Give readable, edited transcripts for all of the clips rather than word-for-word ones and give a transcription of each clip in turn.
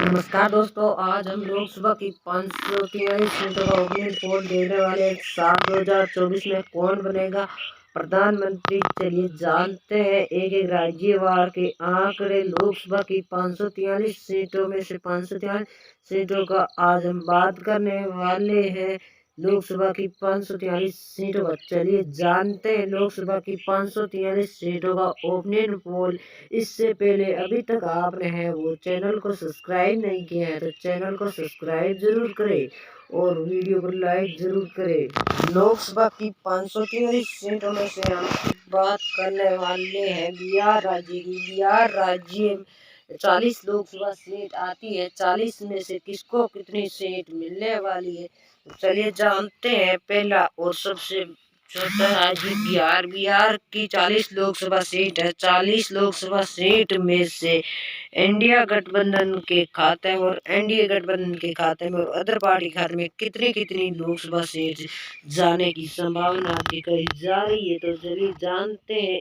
नमस्कार दोस्तों, आज हम लोकसभा की 543 सीटों का ओपिनियन पोल देखने वाले हैं। साल 2024 में कौन बनेगा प्रधानमंत्री, चलिए जानते हैं एक एक राज्यवार के आंकड़े। लोकसभा की 543 सीटों में से 543 सीटों का आज हम बात करने वाले हैं। लोकसभा की 543 सीटों का चलिए जानते हैं लोकसभा की 543 सीटों का ओपिनियन पोल। इससे पहले अभी तक आपने है वो चैनल को सब्सक्राइब नहीं किया है तो चैनल को सब्सक्राइब जरूर करें और वीडियो को लाइक जरूर करें। लोकसभा की 543 सीटों में से हम बात करने वाले हैं बिहार राज्य की। बिहार राज्य में 40 लोकसभा सीट आती है। 40 में से किसको कितनी सीट मिलने वाली है, तो चलिए जानते हैं। पहला और सबसे छोटा राज्य बिहार। बिहार की 40 लोकसभा सीट है। 40 लोकसभा सीट में से इंडिया गठबंधन के खाते में और एनडीए गठबंधन के खाते में और अदर पार्टी खाते में कितनी कितनी लोकसभा सीट जाने की संभावना दिखाई जा रही है, तो चलिए जानते हैं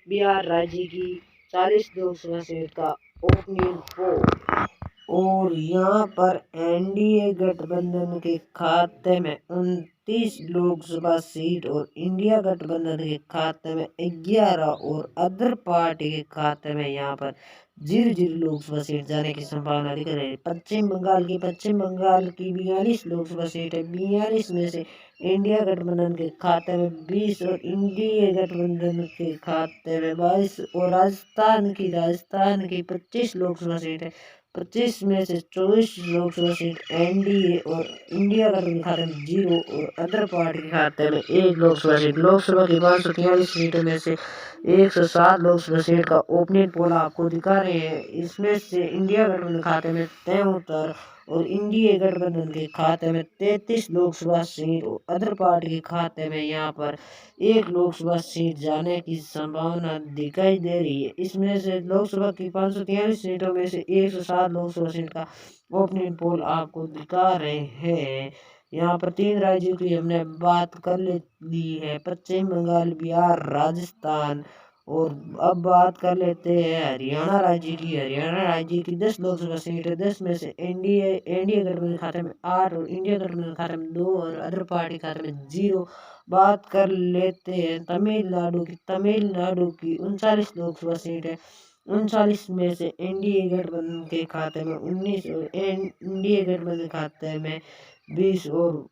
बिहार राज्य की 40 लोकसभा सीट का ओपिनियन पोल। और यहाँ पर एनडीए गठबंधन के खाते में 29 लोकसभा सीट और इंडिया गठबंधन के खाते में 11 और अदर पार्टी के खाते में यहाँ पर 0 लोकसभा सीट जाने की संभावना दिख रही है। पश्चिम बंगाल की 42 लोकसभा सीट है। 42 में से इंडिया गठबंधन के खाते में 20 और इंडिया गठबंधन के खाते में 22 और राजस्थान की 25 लोकसभा सीट है। 25 में से 24 लोकसभा सीट एनडीए और इंडिया गठबंधन खाते में 0 और अदर पार्टी के खाते में 1 लोकसभा सीट। लोकसभा की 543 सीटों में से 107 लोकसभा सीट का ओपिनियन पोल आपको दिखा रहे हैं। इसमें से इंडिया गठबंधन खाते में 73 और इंडिया गठबंधन के खाते में 33 लोकसभा सीट और अदर पार्टी के खाते में यहाँ पर 1 लोकसभा सीट जाने की संभावना दिखाई दे रही है। इसमें से लोकसभा की 543 सीटों में से 107 लोकसभा सीट का ओपिनियन पोल आपको दिखा रहे हैं। यहाँ पर 3 राज्यों की हमने बात कर ली है, पश्चिम बंगाल, बिहार, राजस्थान। और अब बात कर लेते हैं हरियाणा राज्य की। हरियाणा राज्य की 10 लोकसभा सीट है। 10 में से एनडीए गठबंधन खाते में 8 और इंडिया गठबंधन खाते में 2 और अदर पार्टी खाते में 0। बात कर लेते हैं तमिलनाडु की। तमिलनाडु की 39 लोकसभा सीट है। 39 में से एनडीए गठबंधन के खाते में 19 और इंडिया गठबंधन खाते में 20 और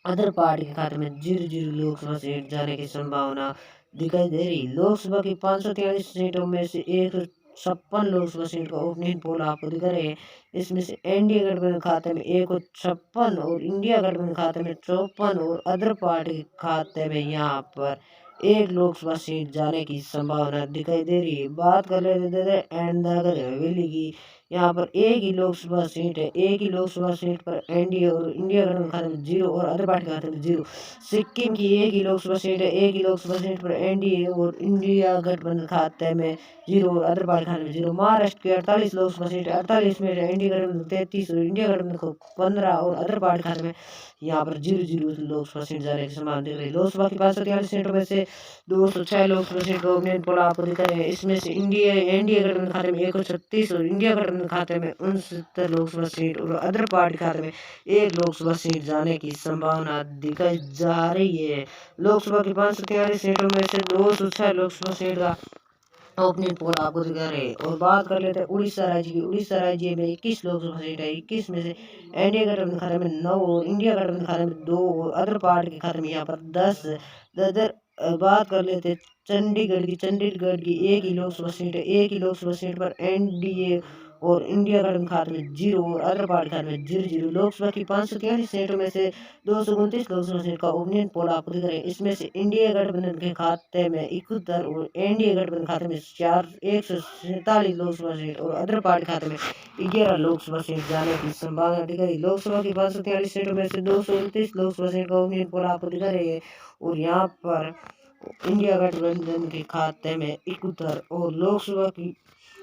अदर पार्टी के खाते में 0 लोकसभा सीट जाने की संभावना दिखाई दे रही। लोकसभा की 543 सीटों में से 156 लोकसभा सीट का ओपिनियन पोल आपको दिखा रहे हैं। इसमें से एनडीए गठबंधन खाते में 156 और इंडिया गठबंधन खाते में 54 और अदर पार्टी खाते में यहाँ पर 1 लोकसभा सीट जाने की संभावना दिखाई दे रही है। बात कर लेते हैं दादर हवेली की। यहाँ पर एक ही लोकसभा सीट है। एक ही लोकसभा सीट पर एनडीए और इंडिया गठबंधन खाते में 0 और अदर पार्टी खाते में 0। सिक्किम की एक ही लोकसभा सीट है। एक ही लोकसभा सीट पर एनडीए और इंडिया गठबंधन खाते में 0 और अदर पार्टी खाते में 0। महाराष्ट्र की 48 लोकसभा सीट है। 48 में एनडीए गठबंधन 33 और इंडिया गठबंधन को 15 और अदर पार्टी खाते में यहाँ पर 0 लोकसभा सीट जाने की संभावना दिख रही है। लोकसभा की 543 सीटों में से 206 लोकसभा सीट का ओपिनियन पोल आपको दिखा रहे हैं। इसमें से एनडीए गठबंधन खाते में 136 और इंडिया गठबंधन खाते में 69 लोकसभा सीट और अदर पार्टी खाते में 1 लोकसभा सीट जाने की संभावना दिखाई जा रही है। लोकसभा की 543 सीटों में से 206 लोकसभा सीट का ओपिनियन पोल आपको दिखा रहे हैं। और बात कर लेते हैं उड़ीसा राज्य की। उड़ीसा राज्य में 21 लोकसभा सीट है। 21 में से एनडीए गठबंधन खाते में 9 और इंडिया गठबंधन खाते में 2 और अदर पार्टी के खाते में यहाँ पर 10। बात कर लेते हैं चंडीगढ़ की एक ही लोकसभा सीट है। एक ही लोकसभा सीट पर एनडीए और इंडिया गठबंधन खाते में 0 और अदर पार्टी खाते में 0। लोकसभा की 543 सीटों में से 229 लोकसभा सीट का ओपिनियन पोल आपको दिख रहे हैं। इसमें से इंडिया गठबंधन के खाते में 71 और एनडीए गठबंधन खाते में 147 लोकसभा सीट और अदर पार्टी खाते में 11 लोकसभा सीट जाने की संभावना दिख रही है। लोकसभा की 543 सीटों में से 229 लोकसभा सीट का ओपिनियन पोल आपको दिखा रही है। और यहाँ पर इंडिया गठबंधन के खाते में 71 और लोकसभा की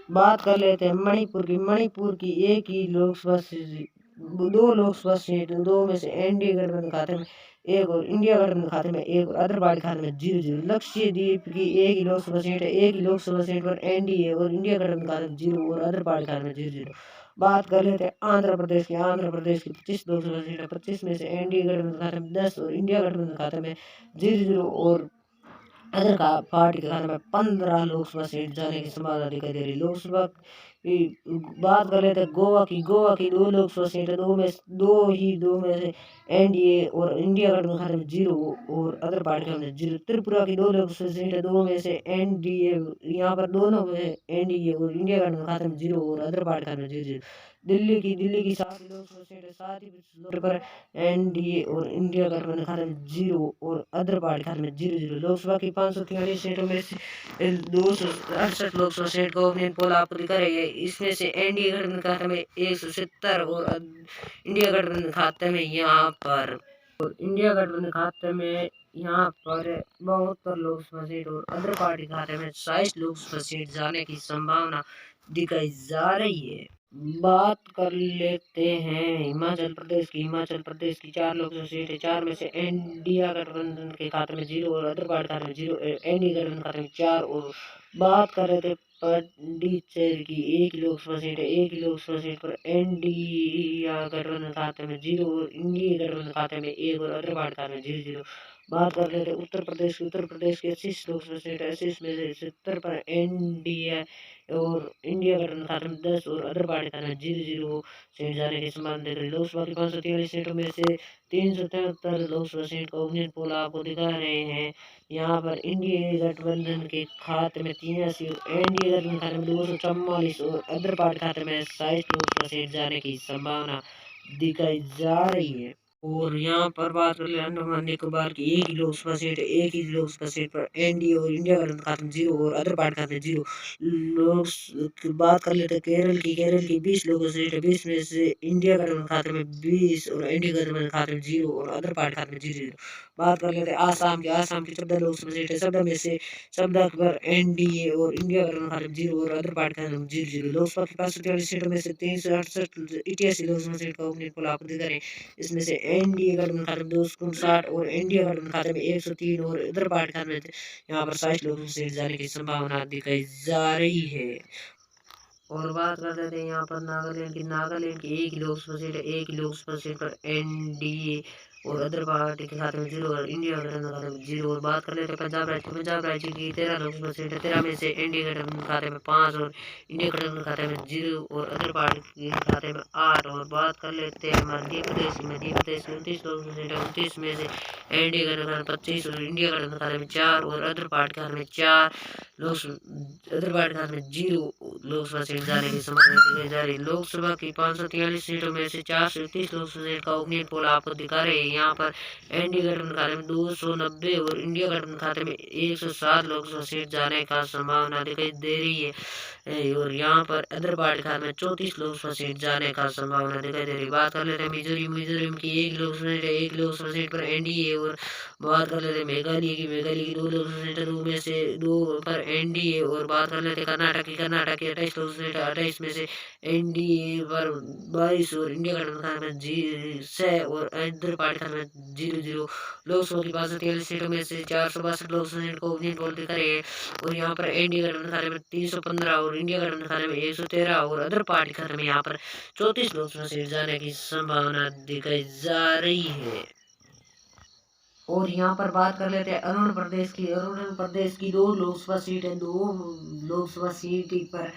बात कर लेते हैं मणिपुर की एक ही लोकसभा सीट, 2 लोकसभा सीट, 2 में से एनडीए गठबंधन खाते में एक और इंडिया गठबंधन खाते में एक और अदर पार्टी खाते में 0-0। लक्षद्वीप की एक ही लोकसभा सीट है, एक ही लोकसभा सीट पर एनडीए और इंडिया गठबंधन खाते में 0 और अदर पार्टी खाते में 0-0। बात कर लेते हैं आंध्र प्रदेश की 25 लोकसभा सीट है, 25 में से एनडीए गठबंधन खाते में 10 और इंडिया गठबंधन खाते में 0-0 और अदर का पार्टी के खाते में 15 लोकसभा सीट जाने की संभावना दिखाई दे रही। लोकसभा की बात कर लेते हैं गोवा की 2 लोकसभा सीट है, दो में से एनडीए और इंडिया गठबंधन खाते में 0 और अदर पार्टी खाते में 0। त्रिपुरा की 2 लोकसभा सीट है, 2 में से एनडीए, यहाँ पर दोनों में एनडीए और इंडिया गठबंधन खाते में 0 और अदर पार्टी खाते में 0-0। दिल्ली की 7 लोकसभा सीट है, 7 ही सीट पर एनडीए और इंडिया गठबंधन खाते में 0 और अदर पार्टी खाते में 0-0। लोकसभा की 543 सीटों में से 268 लोकसभा सीट का ओपिनियन पोल आपको दिखा रही है। इसमें से एनडीए गठबंधन खाते में 170 और इंडिया गठबंधन खाते में इंडिया गठबंधन खाते में यहाँ पर 72 लोकसभा सीट और अदर पार्टी खाते में 27 लोकसभा सीट जाने की संभावना दिखाई जा रही है। बात कर लेते हैं हिमाचल प्रदेश की 4 लोकसभा सीट है, 4 में से इंडिया गठबंधन के खाते में 0 और अदर पार्टी खाते में 0, एनडीए गठबंधन खाते में 4। और बात कर रहे थे पुडुचेरी की 1 लोकसभा सीट है, 1 लोकसभा सीट पर इंडिया गठबंधन खाते में 0 और इंडिया गठबंधन खाते में 1 और अदर पार्टी खाते में 0-0। बात कर लेते हैं उत्तर प्रदेश की 80 लोकसभा सीट है, 80 में से 70 पर एनडीए और इंडिया गठबंधन खाते में 10 और अदर पार्टी खाते में 0-0 सीट जाने की संभावना देख रही। लोकसभा की 543 सीटों में से 373 लोकसभा सीट का ओपिनियन पोल आपको दिखा रहे हैं। यहाँ पर इंडिया गठबंधन के खाते में 83 और एनडीए गठबंधन खाते में 244 और अदर पार्टी खाते में 27 लोकसभा सीट जाने की संभावना दिखाई जा रही है। और यहाँ पर बात कर ले अंडमान निकोबार की 1 ही लोकसभा सीट है, 1 ही लोकसभा सीट पर एनडीए और इंडिया गठबंधन खाते में 0 और अदर पार्टी खाते में 0। लोग बात कर लेते हैं केरल की 20 लोकसभा सीट है, 20 में से इंडिया गठबंधन खाते में 20 और एनडीए गठबंधन खाते में 0 और अदर पार्टी खाते में 0-0। बात कर लेते हैं आसाम की 14 लोकसभा सीट है, 14 में से 14 पर एनडीए और इंडिया गठबंधन खाते में 0 और अदर पार्टी खाते में 0-0। लोकसभा की 543 सीटों में से 368 88 लोकसभा सीट का ओपिनियन पोल आपको दिखा रहे हैं। इसमें से एनडीए गठबंधन खाते में 259 और इंडिया गठबंधन खाते में 103 और इधर पार्टी खाते में यहाँ पर 27 लोगों से जाने की संभावना दिखाई जा रही है। और बात कर लेते हैं यहाँ पर नागालैंड की 1 ही लोकसभा सीट है, 1 ही लोकसभा सीट पर एनडीए और अदर पार्टी के खाते में 0 और इंडिया गठबंधन खाते में 0। और बात कर लेते हैं पंजाब राज्य की 13 लोकसभा सीट है, 13 में से एनडीए गठबंधन खाते में 5 और इंडिया गठबंधन खाते में 0 और अदर पार्टी के खाते में 8। और बात कर लेते हैं मध्य प्रदेश की 29 लोकसभा सीट है, 29 में से एनडीए गठबंधन 25 और इंडिया गठबंधन खाते में 4 और अदर पार्टी खाते में 4 अदर पार्टी खाते में 0 लोकसभा सीट जाने की संभावना दिखाई जा रही। लोकसभा की 543 सीटों में से 431 लोकसभा सीट का ओपिनियन पोल आपको दिखा रहे हैं। यहाँ पर एनडीए गठबंधन खाते में 290 और इंडिया गठबंधन खाते में 107 लोकसभा सीट जाने का संभावना दिखाई दे रही है। और यहाँ पर अदर पार्टी खाते में 34 लोकसभा सीट जाने का संभावना दिखाई दे रही। बात कर लेते हैं मिजोरम की 1 लोकसभा सीट है, 1 लोकसभा सीट पर एनडीए। और बात कर लेते हैं मेघालय की 2 लोकसभा सीट है, 2 में से 2 पर एनडीए। और बात कर लेते हैं कर्नाटक की 28 लोकसभा सीट है, 28 में से एनडीए पर 22 और इंडिया गठबंधन खाते में 6 और अदर पार्टी खाते में 0-0। लोकसभा की 543 सीटों में से 462 लोकसभा सीट को ओपिनियन पोल दिखा रहे हैं। और यहाँ पर एनडीए गठबंधन खाते में 315 और इंडिया गठबंधन खाते में 113 और अदर पार्टी खाते में यहाँ पर 34 लोकसभा सीट जाने की संभावना दिखाई जा रही है। और यहाँ पर बात कर लेते हैं अरुणाचल प्रदेश की 2 लोकसभा सीट है, 2 लोकसभा सीट पर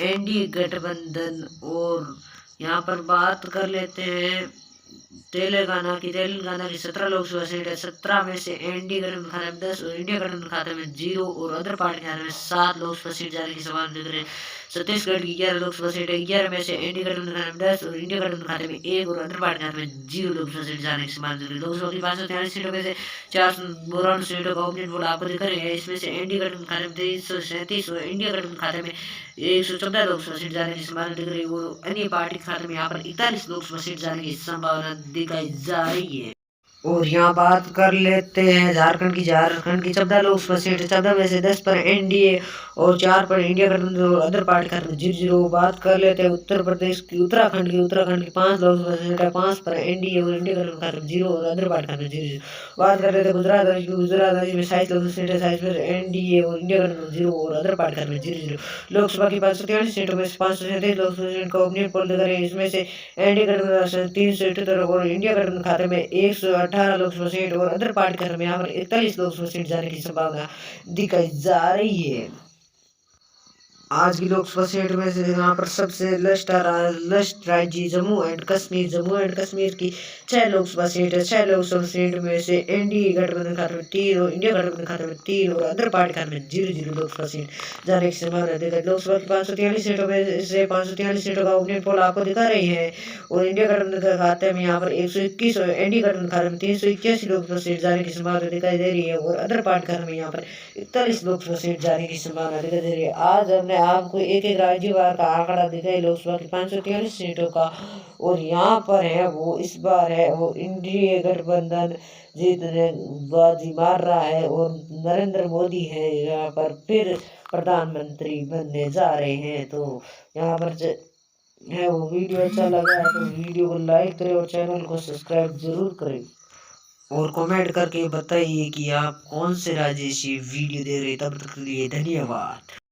एनडीए गठबंधन। और यहाँ पर बात कर लेते हैं तेलंगाना की 17 लोकसभा सीट है, 17 में से एनडीए गठबंधन खाते में 10 और इंडिया गठबंधन खाते में 0 और अदर पार्टी खाते में 7 लोकसभा सीट जाने की संभावना दिख रही है। छत्तीसगढ़ की 11 लोकसभा सीट है, 11 में से एनडीए गठबंधन खाते में 10 और इंडिया गठबंधन खाते में 1 और अदर पार्टी खाते में 0 लोकसभा सीट जाने की संभावना दिख रही है। लोकसभा की 543 सीटों में से 492 सीटों का ओपिनियन पोल आपको दिख रहे हैं। इसमें से एनडीए गठबंधन खाते में 337 और इंडिया गठबंधन खाते में 114 लोकसभा सीट जाने की संभावना दिख रही है। और अन्य पार्टी खाते में यहाँ पर 41 लोकसभा सीट जाने की संभावना दिखाई जा रही है। और यहाँ बात कर लेते हैं झारखंड की। झारखंड की 14 लोकसभा सीट, 14 में से 10 पर एनडीए और 4 पर इंडिया गठबंधन और अदर पार्टी खाते में 0-0। बात कर लेते हैं उत्तर प्रदेश की। उत्तराखंड की 5 लोकसभा सीट है, 5 पर एनडीए और इंडिया गठबंधन खाते में 0 और अदर पार्टी खाते में 0-0। बात कर लेते हैं गुजरात राज्य की। गुजरात राज्य में 27 लोकसभा सीट है, 27 पर एनडीए और इंडिया गठबंधन 0 और अदर पार्टी खाते में 0-0। लोकसभा की 543 सीटों में से 537 लोकसभा सीट का ओपिनियन पोल दिखा रहे हैं। इसमें से एनडीए गठबंधन 378 और इंडिया गठबंधन खाते में 118 लोकसभा सीट और अदर पार्टी खाते में यहाँ पर 41 लोकसभा सीट जाने की संभावना दिखाई जा रही है। आज की लोकसभा सीट में से यहाँ पर सबसे लस्ट राज्य जम्मू एंड कश्मीर। जम्मू एंड कश्मीर की 6 लोकसभा सीट है, 6 लोकसभा सीट में से एनडीए गठबंधन खाते में 3 और इंडिया गठबंधन खाते में 3 और अदर पार्टी खाते में 0-0 लोकसभा सीट जाने की संभावना दिखाई। लोकसभा की 543 सीटों में से 543 सीटों का ओपिनियन पोल आपको दिखा रही है और इंडिया गठबंधन के खाते में यहाँ पर 121 और एनडीए गठबंधन खाते में 381 लोकसभा सीट जाने की संभावना दिखाई दे रही है और अदर पार्टी खाते में यहाँ पर 41 लोकसभा सीट जाने की संभावना दिखाई दे रही है। आज हमने आपको एक एक राज्यवार का आंकड़ा दिखाई लोकसभा की 543 सीटों का, और यहाँ पर है वो इस बार है वो इंडिया गठबंधन जीतने बाजी मार रहा है और नरेंद्र मोदी है यहाँ पर फिर प्रधानमंत्री बनने जा रहे हैं। तो यहाँ पर है वो वीडियो अच्छा लगा है तो वीडियो को लाइक करें और चैनल को सब्सक्राइब जरूर करें और कमेंट करके बताइए कि आप कौन से राज्य से वीडियो दे रहे हैं। तब तक के लिए धन्यवाद।